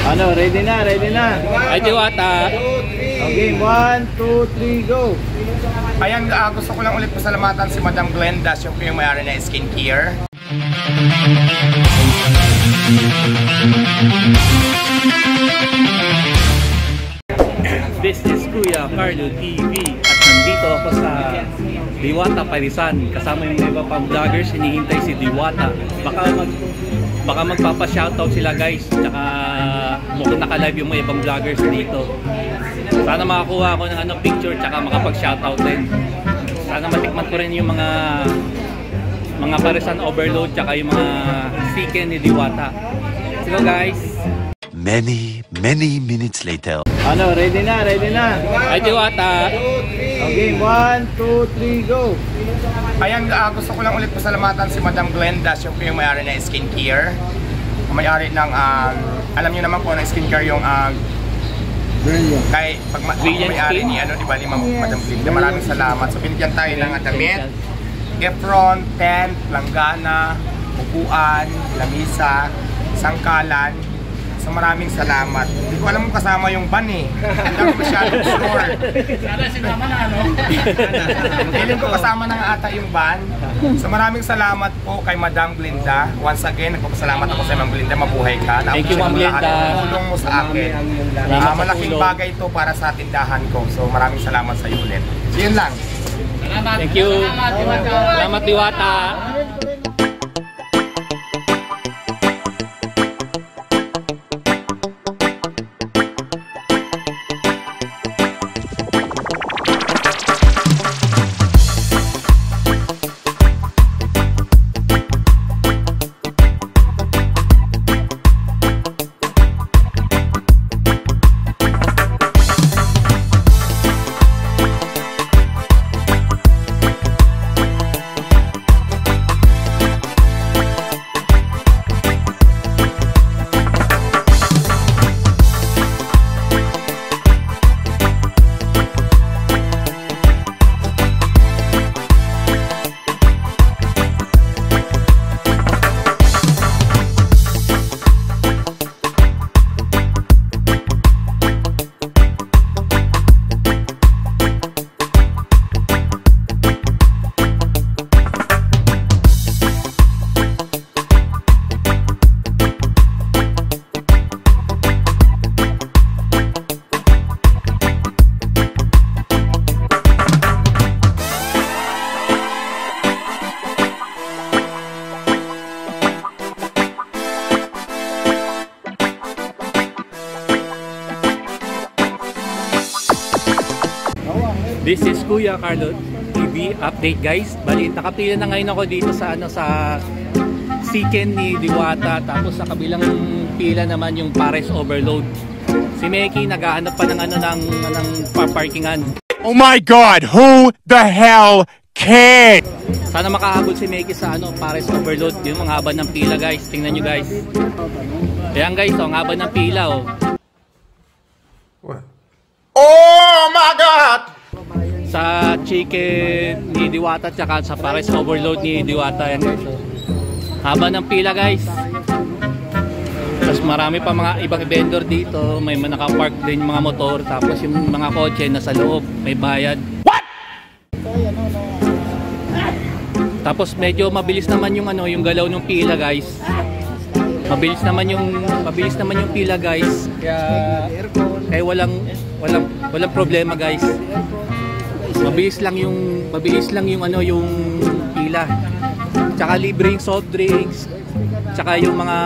Ano, ready na, ready na. Ay, Diwata. Okay, 1, 2, 3, go. Ayan, gusto ko lang ulit pasalamatan si Madam Glenda, siya po yung may-ari na skincare. This is Kuya Carlo TV at nandito ako sa Diwata, Parisan. Kasama yung iba pang vloggers, hinihintay si Diwata. Baka magpapa-shoutout sila guys. Tsaka mukhang naka-live yung mga ibang vloggers dito. Sana makakuha ako ng picture tsaka makapag-shoutout din. Sana matikman ko rin yung mga Parisan overload tsaka yung mga chicken ni Diwata. Let's go guys! Many minutes later. Ano, ready na, ready na. Ay, Diwata. Okay, 1, 2, 3, go. Ayan, gusto ko lang ulit pasalamatan si Madam Glenda, siya po yung may-ari na skincare. May-ari ng, alam niyo naman po na skincare yung kay pag may-ari ni diba, ni Madam Glenda. Maraming salamat. So binigyan tayo ng damit, apron, tent, langgana, upuan, lamisa, sangkalan. So maraming salamat. Hindi ko alam kung kasama yung van eh. Hindi ako masyadong sure. Sana sinama na Feeling ko kasama na ata yung van. So maraming salamat po kay Madam Glenda. Once again, nagpapasalamat ako sa Madam Glenda. Mabuhay ka. Thank you, Ma'am Glenda. Tulong mo sa akin. Malaking bagay ito para sa tindahan ko. So maraming salamat sa iyo ulit. So yun lang. Thank you. Salamat, Diwata. This is Kuya Carlo TV update guys. Bali, nakapila na ngayon ako dito sa sa chicken ni Diwata. Tapos sa kabilang pila naman yung Pares overload. Si Meki naghahanap pa ng ng parkingan. Oh my God! Who the hell cares? Sana makahabol si Meki sa Pares overload. Yung mga haba ng pila guys. Tingnan nyo guys. Ayan guys, ang haba ng pila What? Oh my God! Sa chicken ni Diwata tsaka sa Pares overload ni Diwata yan guys. Haba ng pila guys. Tapos marami pa mga ibang vendor dito. May naka-park din mga motor. Tapos yung mga kotse nasa loob. May bayad. What? Tapos medyo mabilis naman yung yung galaw ng pila guys. Mabilis naman yung pila guys. Kaya walang problema guys. Mabilis lang yung yung pila. Tsaka libreng soft drinks. Tsaka yung mga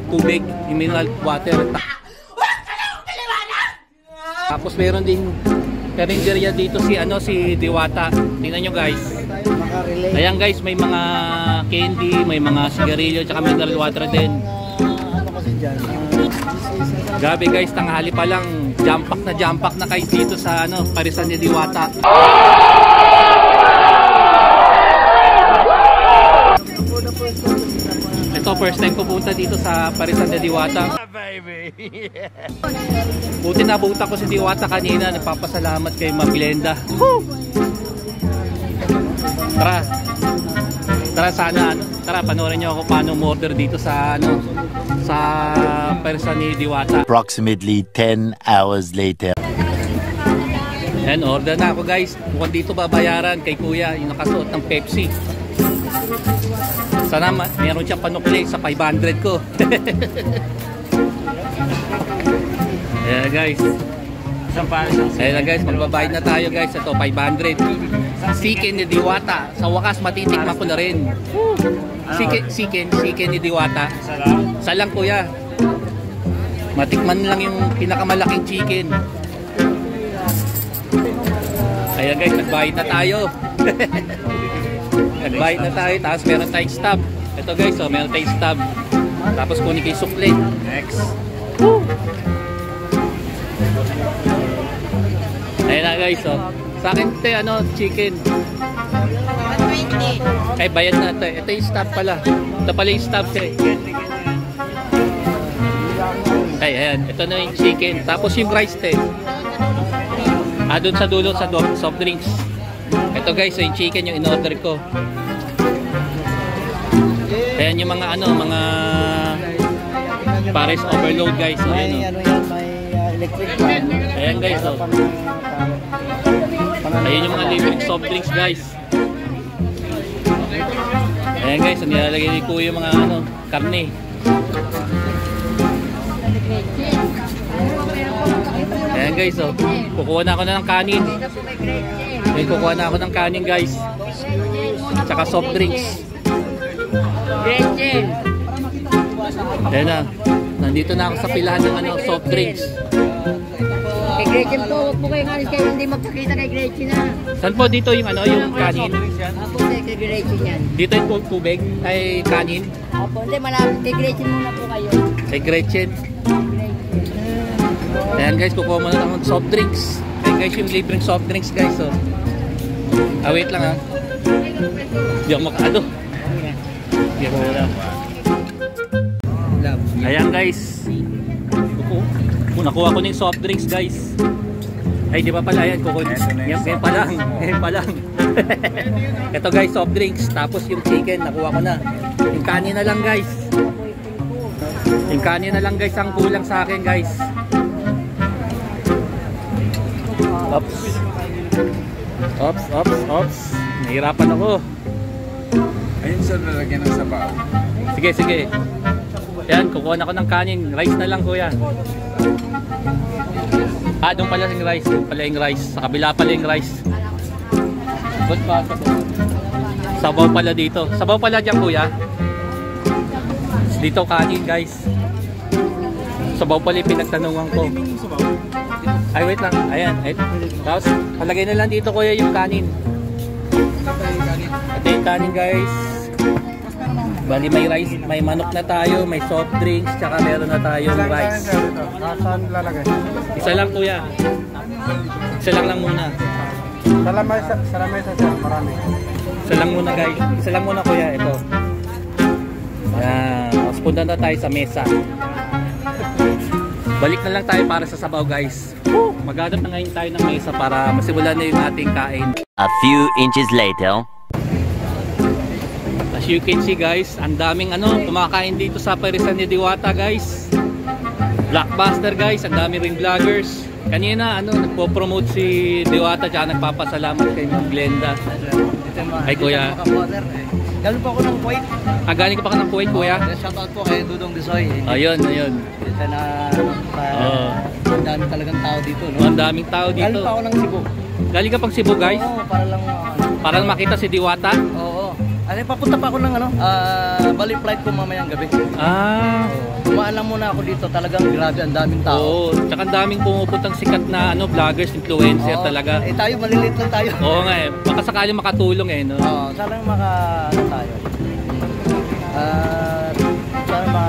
tubig, yung mineral water. Tapos meron ding karinderya dito si Diwata. Tingnan nyo guys. Ayan guys, may mga candy, may mga sigarilyo, tsaka mineral water din. Grabe guys, tanghali pa lang, jump pack na guys dito sa Parisan ni Diwata. Ito first time ko punta dito sa Parisan ni Diwata. Buti nabuta ko si Diwata kanina, nagpapasalamat kay Ma'am Glenda. Tara. Tara sana, tara panoorin niyo ako paano umorder dito sa sa Parisan ni Diwata. Approximately 10 hours later. Ayan, order na ako guys. Mukhang dito babayaran kay kuya yung nakasuot ng Pepsi. Sana meron siyang panukli sa 500 ko. Ayan guys. Ayan na guys, magbabayad na tayo guys. Ito 500. Chicken ni Diwata. Sa wakas matitikman ko na rin. Chicken ni Diwata. Isa lang kuya. Matikman lang yung pinakamalaking chicken. Ayan guys, nagbayad na tayo. Nagbayad na tayo. Tapos meron tayong stub. Ito guys, oh, meron tayong stub. Tapos kunin kayo sukli. Next. Ayan na guys, oh. Sa akin ito chicken. 120. Ay, bayad na ito. Ito yung stub pala. Ito pala yung stub eh. Ay, ayan. Ito na yung chicken. Tapos yung rice eh. Doon sa dulo sa soft drinks. Ito guys, yung chicken yung in-order ko. Ayan yung mga mga Paris overload guys. So, May ayan, may electric fan. ayan guys, oh. Ayan yung mga libreng soft drinks guys. Ayan guys, nilalagay ni Kuya yung mga karne. Ayan guys, oh. Kukuha na ako na ng kanin. Ayan, kukuha na ako ng kanin guys. Tsaka soft drinks. Ayan na. Nandito na ako sa pilahan ng soft drinks. Kay Gretchen po, huwag po kayo ngalis kayo hindi magpakita kay Gretchen na. Saan po dito yung yung kanin? Opo, kay Gretchen yan. Dito yung tubig ay kanin. Opo, hindi malapit. Kay Gretchen muna po kayo. Kay Gretchen. Ayan guys, kukuha mo na ng soft drinks. Ayan guys, yung libreng soft drinks guys. Oh. Wait lang ha. Di ako makado. Di ako wala. Ayan guys. Nakuha ko ng soft drinks guys. Ay di ba pala yan. Yan pa lang. Yan pa lang. Ito guys, soft drinks. Tapos yung chicken, nakuha ko na. Yung kanin na lang guys. Yung kanin na lang guys ang kulang sa akin guys. Ops. Ops, ops, ops. Nahirapan ako. Ayun sir, nalagyan ng sabaw. Sige, sige. Yan, kukuha na ako ng kanin. Rice na lang kuya. Doon pala yung rice. Doon pala yung rice. Sa kabila pala yung rice. Good pa. Sabaw pala dito. Sabaw pala dyan kuya. Dito kanin guys. Sabaw pala yung pinagtanungan ko. Ay wait lang. Ayan. Tapos palagay na lang dito kuya yung kanin. Ito yung kanin guys. Bali may rice, may manok na tayo, may soft drinks, tsaka meron na tayong rice. Saan lalagay? Isa lang kuya. Isa lang muna. Salamay sa sir, marami. Isa lang muna guys. Isa lang muna kuya, ito. Ayan. Tapos punta na tayo sa mesa. Balik na lang tayo para sa sabaw guys. Maghanap na ngayon tayo ng mesa para masimulan na yung ating kain. A few inches later. As you can see guys, ang daming kumakain dito sa Parisan ni Diwata guys. Blockbuster guys, ang daming ring vloggers. Kanina nagpo-promote si Diwata tsaka nagpapasalamat kay Ma'am Glenda. Ay kuya. Galing pa ako ng Kuwait. Galing ka pa ng Kuwait kuya? Shoutout po kay Dudong Disoy. Ayun, ayun. Ito na ang dami talagang tao dito, no? Ang daming tao dito. Galing pa ako ng Cebu. Galing ka pang Cebu guys? Oo, para lang Para makita si Diwata? Oo. Papunta pa ako ng balik flight ko mamayang gabi. Kumaan lang muna ako dito. Talagang grabe, ang daming tao. Oo, tsaka ang daming pumupuntang sikat na vloggers, influencer talaga. Tayo malilit lang tayo. Oo nga eh. Baka sakaling makatulong no? Oo, sana tayo. Sana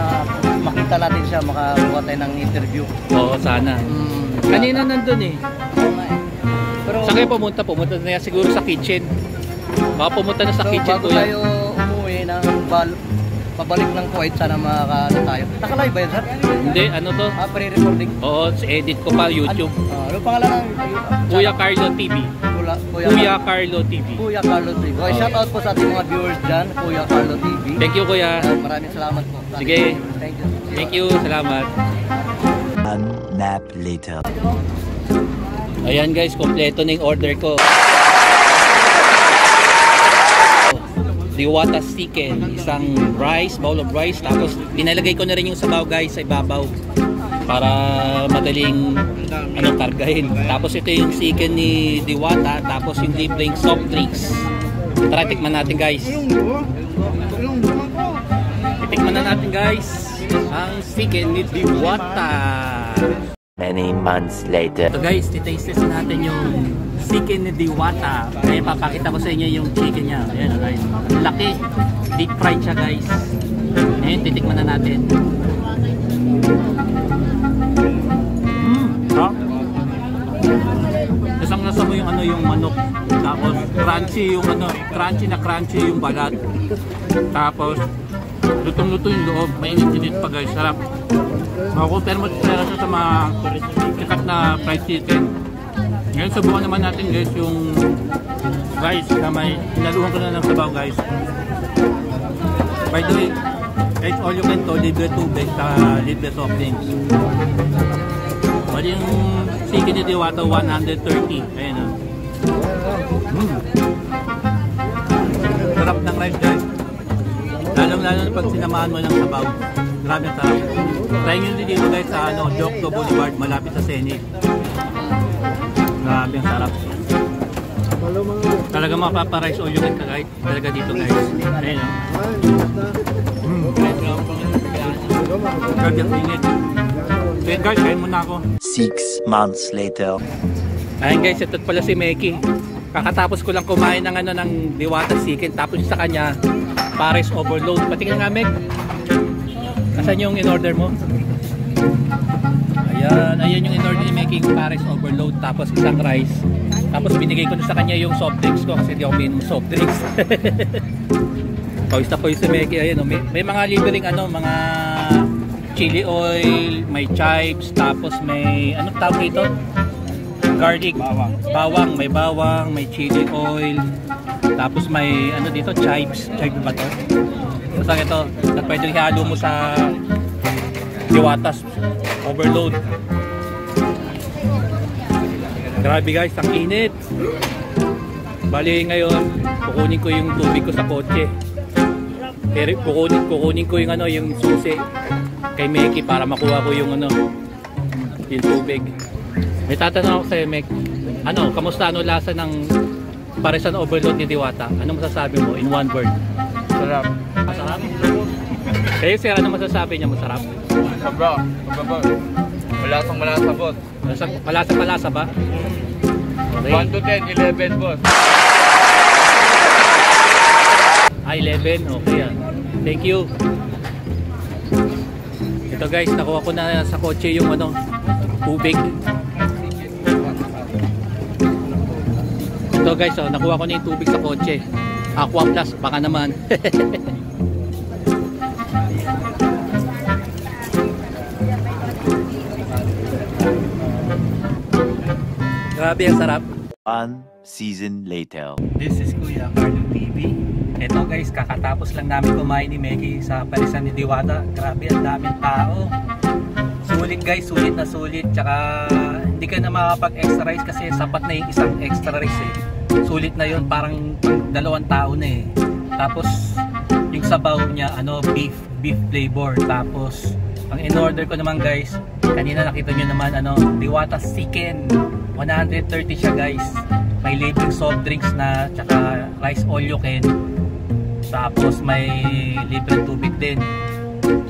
makita natin siya, makakuha tayo ng interview. Oo, sana. Kanina nandun eh. Oo nga eh. Pero, saan kayo pumunta? Pumunta na yan siguro sa kitchen. Baka pumunta na sa kitchen bago tayo umuwi ng pabalik ng Kuwait, sana tayo. Nakalive ba yan, sir? Hindi, to? Pre-recording. Oo, edit ko pa YouTube. Ano pangalan ng YouTube? Kuya Carlo TV. Kuya Carlo TV. Kuya Carlo TV. Okay, shout out po sa ating mga viewers dyan, Kuya Carlo TV. Thank you kuya. Maraming salamat po. Sige. Thank you. Thank you, salamat. One nap later. Ayan guys, kompleto na yung order ko. Diwata chicken, isang rice, bowl of rice, tapos pinalagay ko na rin yung sabaw guys sa ibabaw para madaling kargahin. Tapos ito yung chicken ni Diwata, tapos yung libreng soft drinks. Tara, tikman natin guys. Tikman na natin guys ang chicken ni Diwata. Many months later. So guys, titaste natin yung chicken ni Diwata. Kaya papakita ko sa inyo yung chicken niya. Ayan guys, laki. Deep fried siya guys. Ayan, titikman na natin. Lasang-lasa mo yung yung manok. Tapos crunchy yung crunchy yung balat. Tapos lutong-luto yung loob. Mainit-init pa guys, sarap. Makukumpare mo siya sa mga sikat na fried chicken. Ngayon subukan naman natin guys yung rice na may naluhan ko na ng sabaw guys. By the way, guys, all you can to, libre tubig sa libre soft drinks. Bali yung chicken ni Diwata 130. Ayan o. Sarap ng rice guys. Lalong-lalo na pag sinamahan mo ng sabaw. Grabe ang sarap. Try nyo din dito guys sa Jokto Boulevard, malapit sa Senate. Grabe ang sarap. Talaga mapaparice all you can kahit talaga dito guys. Ayun o. Grabe ang init. So guys, kain muna ako. 6 months later. Ayun guys, ito pala si Meki. Kakatapos ko lang kumain ng ng Diwata chicken, tapos sa kanya Paris overload. Patingin nga Mek. Asan yung in-order mo? Ayan yung in-order ni Making Paris overload, tapos isang rice. Tapos binigay ko na sa kanya yung soft drinks ko kasi di ako minum soft drinks. Pawis na pawis si Meki. Ayan, may mga libreng mga chili oil, may chives, tapos may anong tawag dito? Garlic, bawang, may chili oil, tapos may dito, chives ba to? Basta ito, at pwede ihalo mo sa Diwata's overload. Grabe guys, ang init. Bali ngayon, kukunin ko yung tubig ko sa kotse. Pero kukunin ko yung susi kay Meki para makuha ko yung yung tubig. May tatanong ako sa'yo, Mek. Kamusta lasa ng Parisan overload ni Diwata? Ano masasabi mo in one word? Sarap. Masarap? Kayo sir, ano masasabi niya? Masarap? Sobra. Malasang-malasa boss. Malasa ba? Okay. 1 to 10, 11 boss. 11? Okay yan. Thank you. Ito guys, nakuha ko na sa kotse yung tubig. Ito guys, nakuha ko na yung tubig sa kotse. Aqua Plus, baka naman. Grabe ang sarap. 1 season later. This is Kuya Carlo TV. Ito guys, kakatapos lang namin kumain ni Meki sa Parisan ni Diwata. Grabe, ang daming tao. Sulit guys, sulit na sulit. Tsaka hindi ka na makapag-extra rice kasi sapat na yung isang extra rice eh. Sulit na yun, parang 2 tao na eh. Tapos yung sabaw niya, beef flavor. Tapos ang in-order ko naman guys, kanina nakita nyo naman Diwata chicken. 130 siya guys. May libreng soft drinks na, tsaka rice all you can. Tapos may libreng tubig din.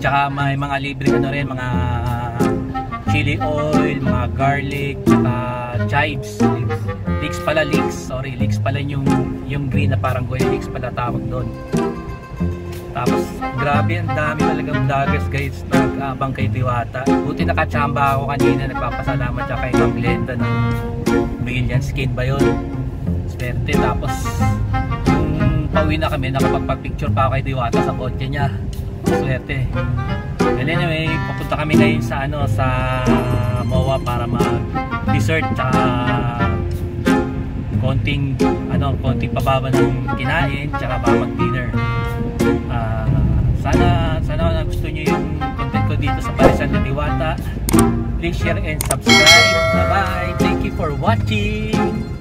Tsaka may mga libreng mga chili oil, mga garlic, tsaka chives. Leeks pala, sorry, leeks pala yung green na parang goya leeks pala tawag doon. Tapos grabe, ang dami talagang vloggers guys nag-abang kay Diwata. Buti nakachamba ako kanina, nagpapasalamat siya kay Ma'am Glenda ng Brilliant Skin ba yun? Swerte. Tapos yung pauwi na kami, nakapagpapicture pa ako kay Diwata sa kotse niya. Swerte. And anyway, papunta kami ngayon sa sa MOA para mag-dessert tsaka konting pababa ng kinain, tsaka babag dinner. Sana gusto nyo yung content ko dito sa Parisan de Diwata. Please share and subscribe. Bye bye. Thank you for watching.